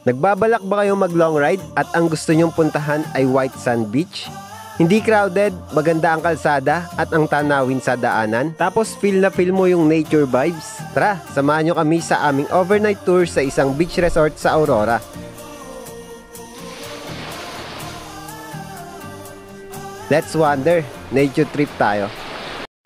Nagbabalak ba kayong mag long ride at ang gusto nyong puntahan ay White Sand Beach? Hindi crowded, maganda ang kalsada at ang tanawin sa daanan. Tapos feel na feel mo yung nature vibes. Tara, samahan nyo kami sa aming overnight tour sa isang beach resort sa Aurora. Let's wander, nature trip tayo.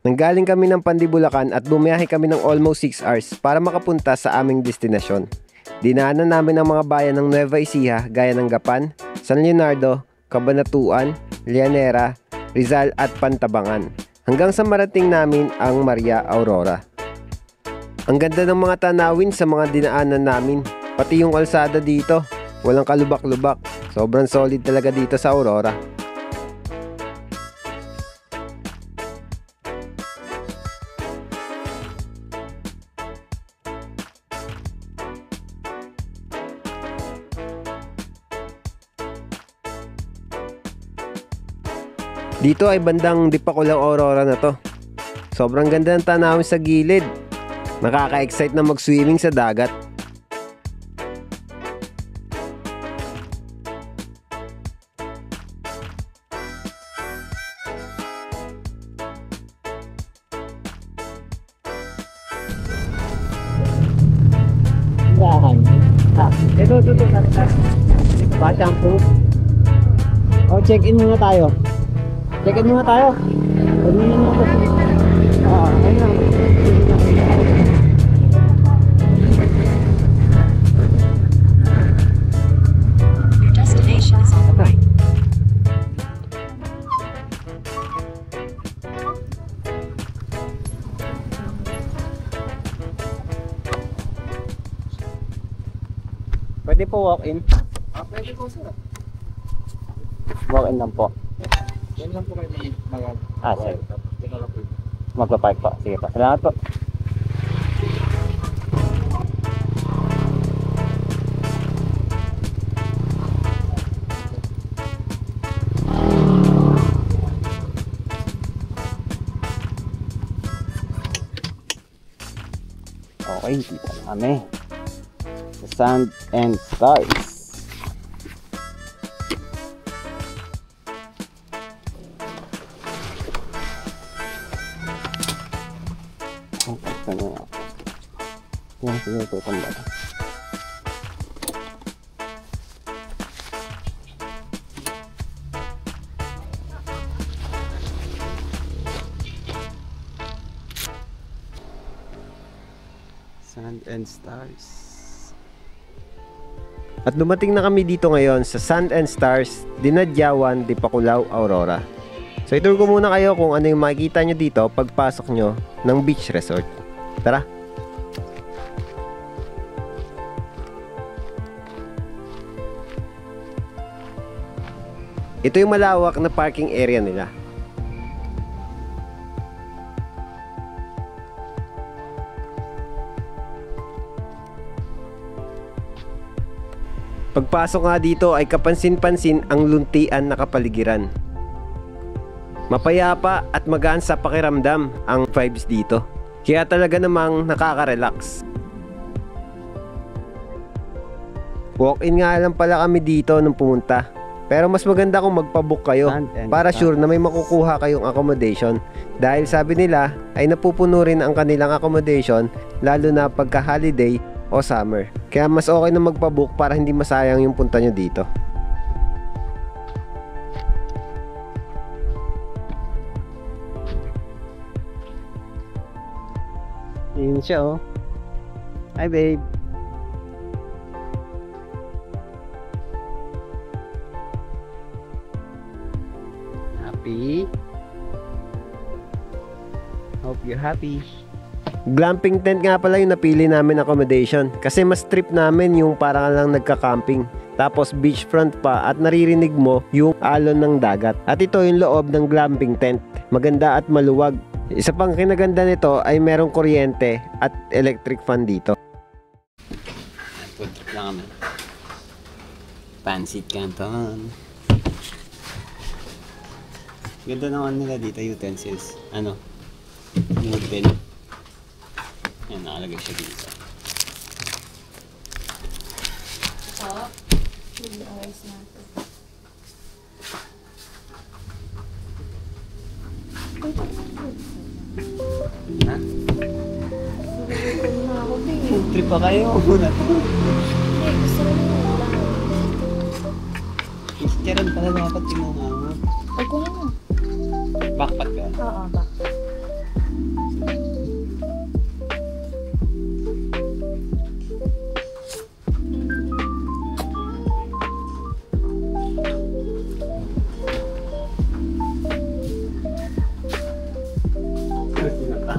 Nanggaling kami ng Pandibulacan at bumiyahe kami ng almost 6 hours para makapunta sa aming destinasyon. Dinaanan namin ang mga bayan ng Nueva Ecija gaya ng Gapan, San Leonardo, Cabanatuan, Llanera, Rizal at Pantabangan hanggang sa marating namin ang Maria Aurora. Ang ganda ng mga tanawin sa mga dinaanan namin, pati yung kalsada dito, walang kalubak-lubak. Sobrang solid talaga dito sa Aurora. Dito ay bandang Dipakulaw Aurora na to. Sobrang ganda ng tanawin sa gilid. Nakaka-excite na mag-swimming sa dagat. Ito. Ba-shampoo. O, check-in muna tayo. Check-in muna tayo. Ayun lang. Your destination is on the right. Pwede po walk-in? Pwede po sir. Walk-in lang po. Yan lang po kayo mag- Sige. Yan lang po. Magpa-park po. Sige po. Salamat po. Okay, dito na kami. Sa Sand and Stars. Yan, siguro ito itong bata. Sand and Stars. At dumating na kami dito ngayon sa Sand and Stars, Dinadyawan, Dipakulaw, Aurora. So itour ko muna kayo kung ano yung makikita nyo dito pagpasok nyo ng beach resort. Tara! Ito yung malawak na parking area nila. Pagpasok nga dito ay kapansin-pansin ang luntian na kapaligiran. Mapayapa at magaan sa pakiramdam ang vibes dito. Kaya talaga namang nakaka-relax. Walk-in nga lang pala kami dito nung pumunta. Pero mas maganda kung magpabook kayo para sure na may makukuha kayong accommodation. Dahil sabi nila ay napupuno rin ang kanilang accommodation lalo na pagka holiday o summer. Kaya mas okay na magpabook para hindi masayang yung punta nyo dito. Yun siya oh. Hi babe. Happy? Hope you're happy. Glamping tent nga pala yung napili namin accommodation kasi mas trip namin yung parang lang nagka-camping. Tapos beachfront pa at naririnig mo yung alon ng dagat. At ito yung loob ng glamping tent. Maganda at maluwag. Isa pang kinaganda nito ay merong kuryente at electric fan dito. Food trip lang kami. Pancit Canton. Ganda naman nila dito utensils. Ano? Wooden. Yan, nakalagay siya dito. Top. rice natin. Ha? Nagugutom na ako, babe. Trip pa kayo. Muna to. Hindi, gusto ko na lang. Chicharon pala dapat tinunga mo. Ay, kunin mo. Backpack ka. Oo, ba?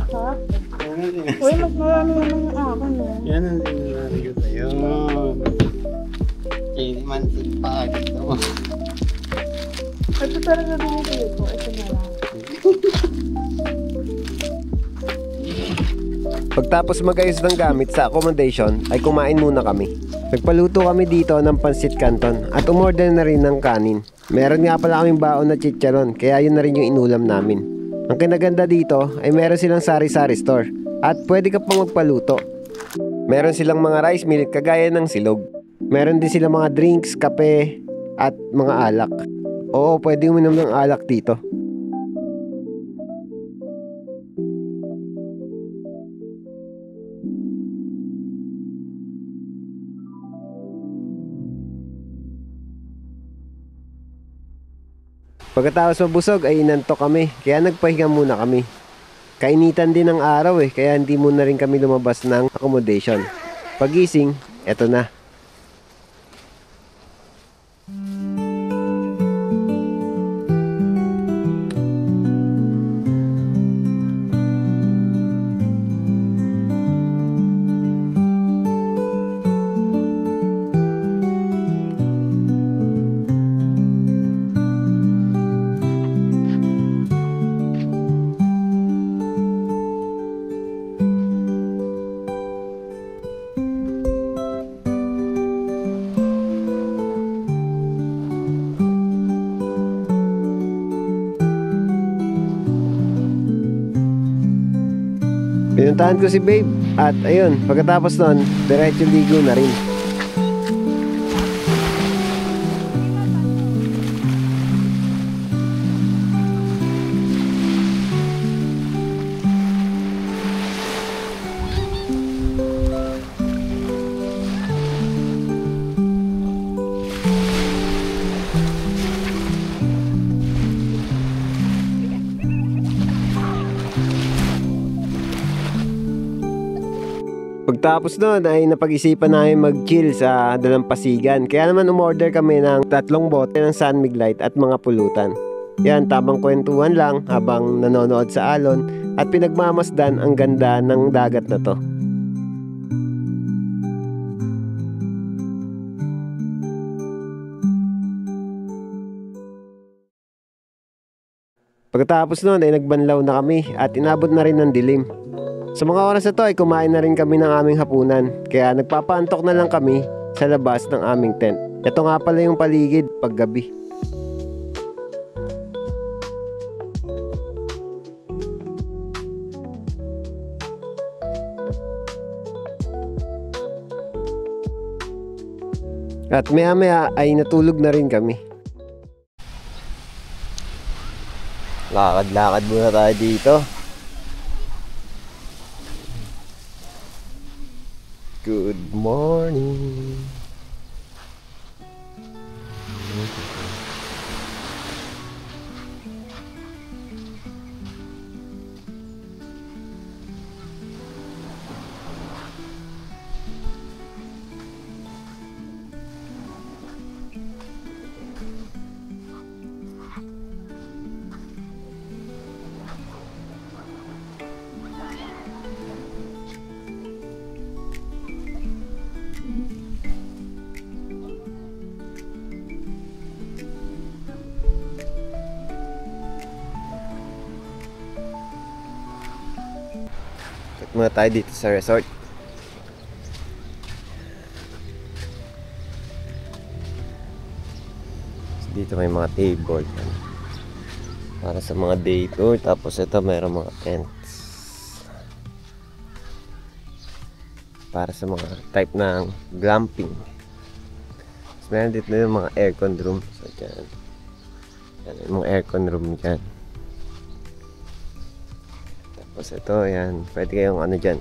Ha? Uy, mas marami naman yung akin eh. Yan ang sinunari ko sa'yo. Kinimantik pa dito. Ito talaga binibili ko. Ito na lang. Pagtapos magayos ng gamit sa accommodation ay kumain muna kami. Nagpaluto kami dito ng pansit canton at umorder na rin ng kanin. Meron nga pala kaming baon na chicharon kaya yun na rin yung inulam namin. Ang kinaganda dito ay meron silang sari-sari store at pwede ka pang magpaluto. Meron silang mga rice milk kagaya ng silog. Meron din silang mga drinks, kape at mga alak. Oo, pwede uminom ng alak dito. Pagkatapos mabusog ay inantok kami, kaya nagpahinga muna kami. Kainitan din ng araw kaya hindi muna rin kami lumabas ng accommodation. Pagising, eto na. Pinuntahan ko si babe at ayun, pagkatapos nun, diretso ligo na rin. Pagtapos nun ay napag-isipan namin mag-chill sa dalampasigan. Kaya naman umorder kami ng 3 bote ng San Miglite at mga pulutan. Yan, tamang kwentuhan lang habang nanonood sa alon at pinagmamasdan ang ganda ng dagat na to. Pagkatapos nun ay nagbanlaw na kami at inabot na rin ng dilim. Sa mga oras na to ay kumain na rin kami ng aming hapunan, kaya nagpapaantok na lang kami sa labas ng aming tent. Ito nga pala yung paligid paggabi. At maya-maya ay natulog na rin kami. Lakad-lakad muna tayo dito. Good morning. Muna tayo dito sa resort. Dito may mga table para sa mga day tour. Tapos ito mayroong mga tents para sa mga type ng glamping. Tapos meron dito yung mga aircon room. So, dyan. Yan, yung mga aircon room dyan. Tapos ito, yan. Pwede kayong ano dyan,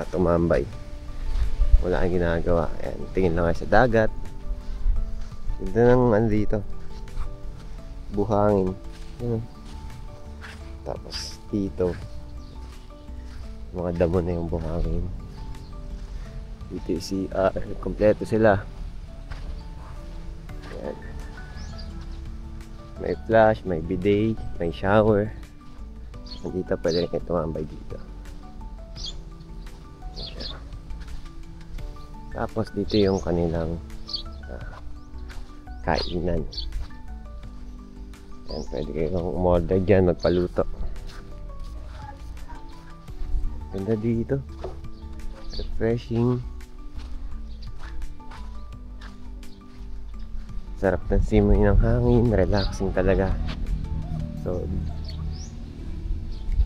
tumambay. Wala kang ginagawa. Ayan, tingin lang kayo sa dagat. Ganda ng ano dito. Buhangin. Yan. Tapos dito, mga damo na yung buhangin. Dito yung CR. Kompleto sila. Ayan. May flash, may bidet, may shower. Dito pwede rin kayo tumambay dito. Ayan. Tapos dito yung kanilang kainan. Ayan, pwede kayong umorder dyan, magpaluto. Ganda dito. Refreshing. Sarap ng simoy ng hangin, relaxing talaga. So,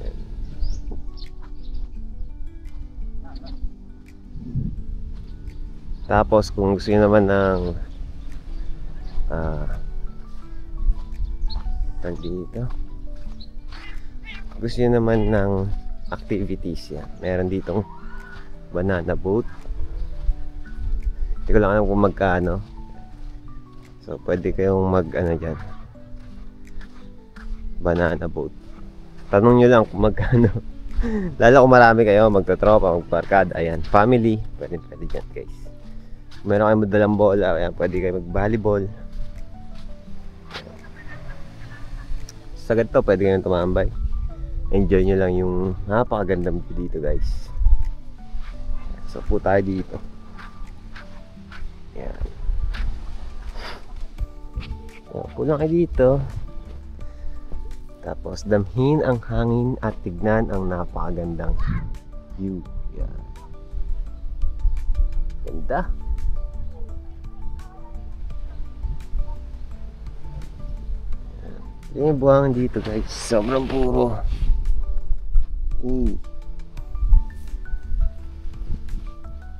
ayan. Tapos kung gusto nyo naman ng tag dito, gusto nyo naman ng activities, yan. Meron ditong banana boat. Hindi ko lang alam kung magkano. So pwede kayong mag ano dyan, banana boat. Tanong nyo lang kung magkano. Lalo kung marami kayo, magtotropa, magparkada, ayan, family, pwede dyan guys. Kung meron kayo madalang bola, ayan, pwede kayo mag volleyball. Sa ganito, pwede kayong tumambay. Enjoy nyo lang yung napakagandang view dito guys. So po tayo dito. Yan. So, po lang kayo dito. Tapos damhin ang hangin at tignan ang napakagandang view. Yan. Ganda. Yan yung buhangin dito guys. Sobrang puro.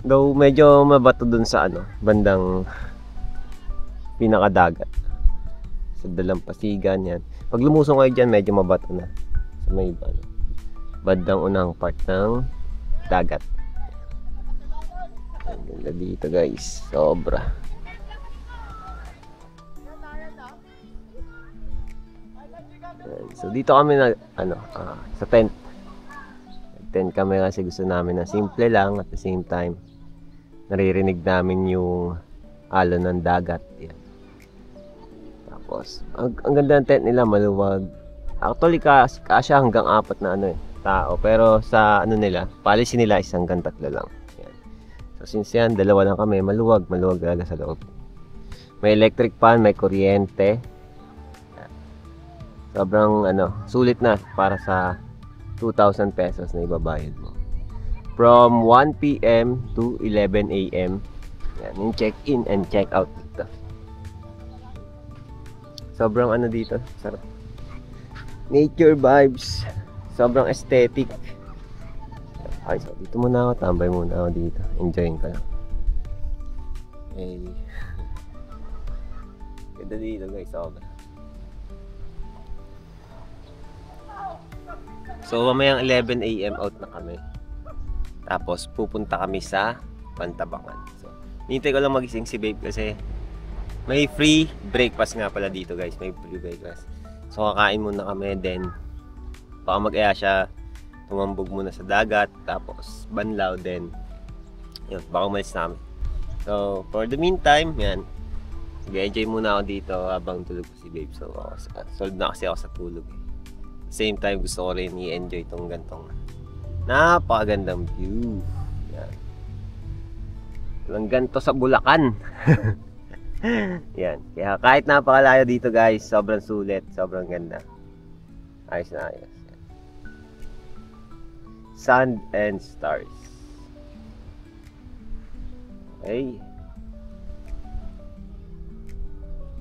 Though medyo mabato dun sa ano, bandang pinakadagat. Sa Dalampasigan yan. Pag lumusong kayo dyan, medyo mabato na. Sa may bandang unang part ng dagat. Ang ganda dito guys. Sobra. So dito kami na sa tent. Tent kami kasi gusto namin na simple lang, at the same time naririnig namin yung alon ng dagat. Yan. Tapos ang ganda ng tent nila, maluwag. Actually kasya hanggang 4 na tao, pero sa nila, policy nila is hanggang 3 lang. Yan. So since yan, 2 lang kami, maluwag talaga sa loob. May electric fan, may kuryente. Sobrang sulit na para sa 2,000 pesos na ibabayad mo. From 1 PM to 11 AM. Yan, yung check-in and check-out dito. Sobrang dito, sarap. Nature vibes. Sobrang aesthetic. Okay, so dito muna ako, tambay muna ako dito. Enjoying ka lang. Okay. Ganda dito guys, sobra. So mamayang 11 AM out na kami. Tapos pupunta kami sa Pantabangan. So hinintay ko lang magising si babe kasi may free breakfast nga pala dito guys. May free breakfast. So kakain muna kami, then baka mag-aya siya, tumambog muna sa dagat, tapos banlaw, then yun, baka umalis namin. So for the meantime, yan, mag-enjoy muna ako dito habang tulog ko si babe. So solve na kasi ako sa tulog. Same time gusto ko rin i-enjoy itong gantong napakagandang view. Yan. Walang ganito sa Bulacan. Yan. Kaya kahit napakalayo dito guys, sobrang sulit, sobrang ganda. Ayos na ayos. Yan. Sand and stars. Okay.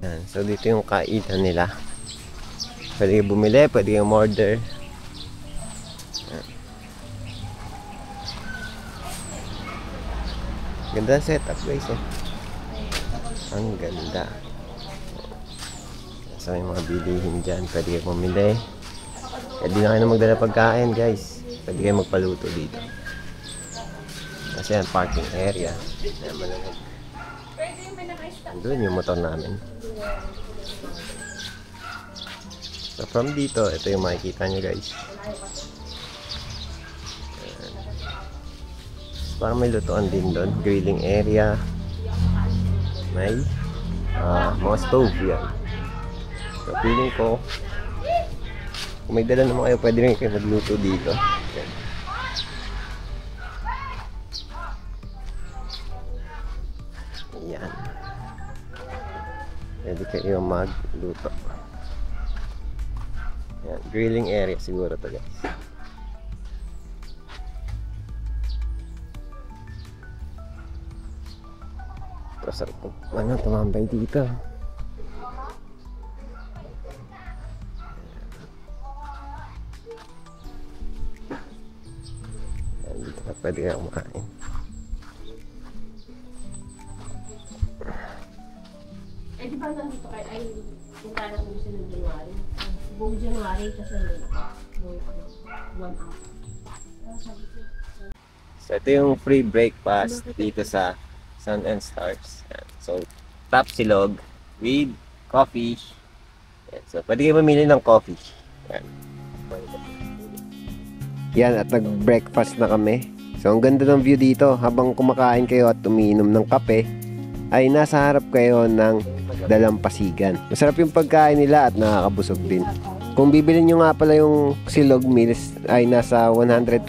Yan. So dito yung kainan nila. Pwede kayong bumili, pwede kayong order. Ganda setup guys . Ang ganda. So may mga bilihin dyan. Pwede kayo pumili. Pwede na kayo na magdala pagkain, guys. Pwede kayo magpaluto dito. Kasi yan, parking area. Ayan, malamig. Andun yung motor namin. So from dito, ito yung makikita nyo, guys. Ayan. Parang may lutuan din doon. Grilling area. May mga stove yan. So feeling ko, kung may dala naman kayo, pwede rin kayo magluto dito. Ayan. Ayan. Pwede kayo magluto. Ayan. Grilling area siguro to, guys. Pero sarap po. Ano, tumambay dito. Ayan, dito na pwede kayo kumakain. Eh, di ba nandito kayo, ay, yung kaya kong gusto ng January. Buong January kasi buong 1 hour. So ito yung free breakfast dito sa Sun and Stars. Ayan. So top silog with coffee. Ayan. So pwede kayo mamili ng coffee. Ayan. Yan, at nag-breakfast na kami. So ang ganda ng view dito. Habang kumakain kayo at umiinom ng kape, ay nasa harap kayo ng dalampasigan. Masarap yung pagkain nila at nakakabusog din. Kung bibilin nyo nga pala yung silog meals, ay nasa 120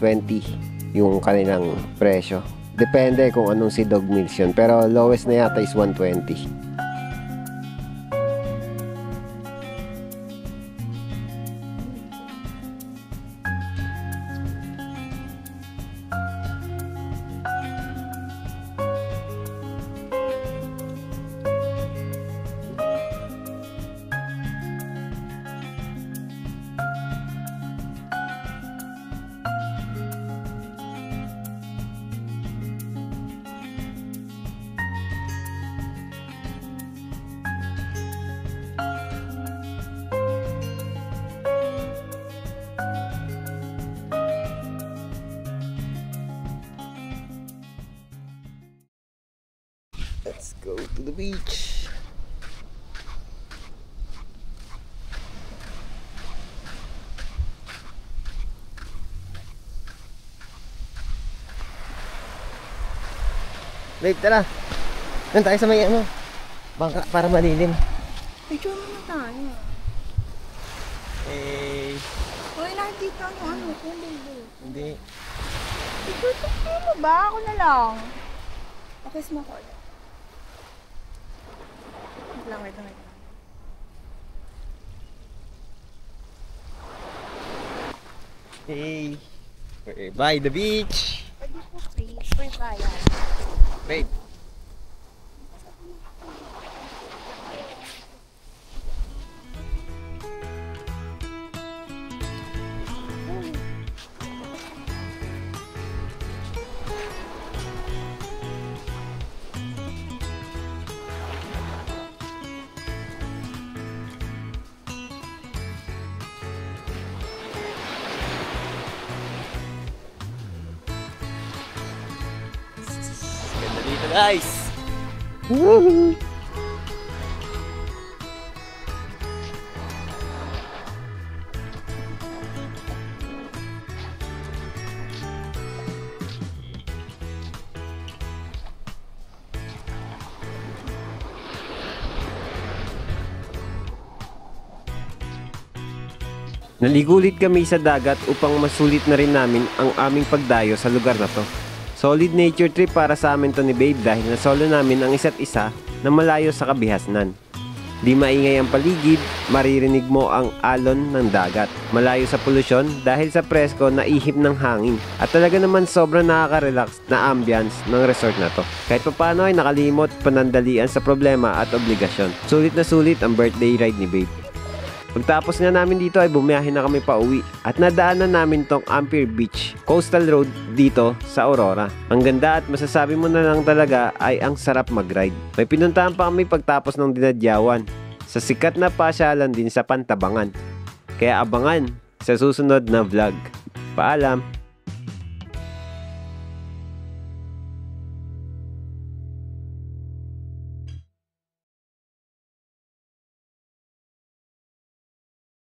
yung kanilang presyo. Depende kung anong silog meals yun. Pero lowest na yata is 120. Let's go to the beach. Babe, tara. Doon tayo sa may ano, bangka para malilim. Picture mo na tayo. Eh, Uy, nakikita yung ano ko, baby. hindi. Picture mo ba? Ako na lang. Okay, mo ko ulit. Wait lang, wait lang. Hey, we're by the beach. Pwede po, please. Pwede kaya. Babe. Ganda dito, guys. Woohoo! Naligulit kami sa dagat upang masulit na rin namin ang aming pagdayo sa lugar na to. Solid nature trip para sa amin to ni Babe dahil nasolo namin ang isa't isa na malayo sa kabihasnan. Di maingay ang paligid, maririnig mo ang alon ng dagat. Malayo sa polusyon dahil sa presko na ihip ng hangin. At talaga naman sobrang nakaka-relax na ambience ng resort na to. Kahit paano ay nakalimot panandalian sa problema at obligasyon. Sulit na sulit ang birthday ride ni Babe. Pagtapos nga namin dito ay bumiyahe na kami pa uwi at nadaanan namin tong Ampere Beach Coastal Road dito sa Aurora. Ang ganda at masasabi mo na lang talaga ay ang sarap mag-ride. May pinuntahan pa kami pagtapos ng dinadyawan sa sikat na pasyalan din sa Pantabangan. Kaya abangan sa susunod na vlog. Paalam!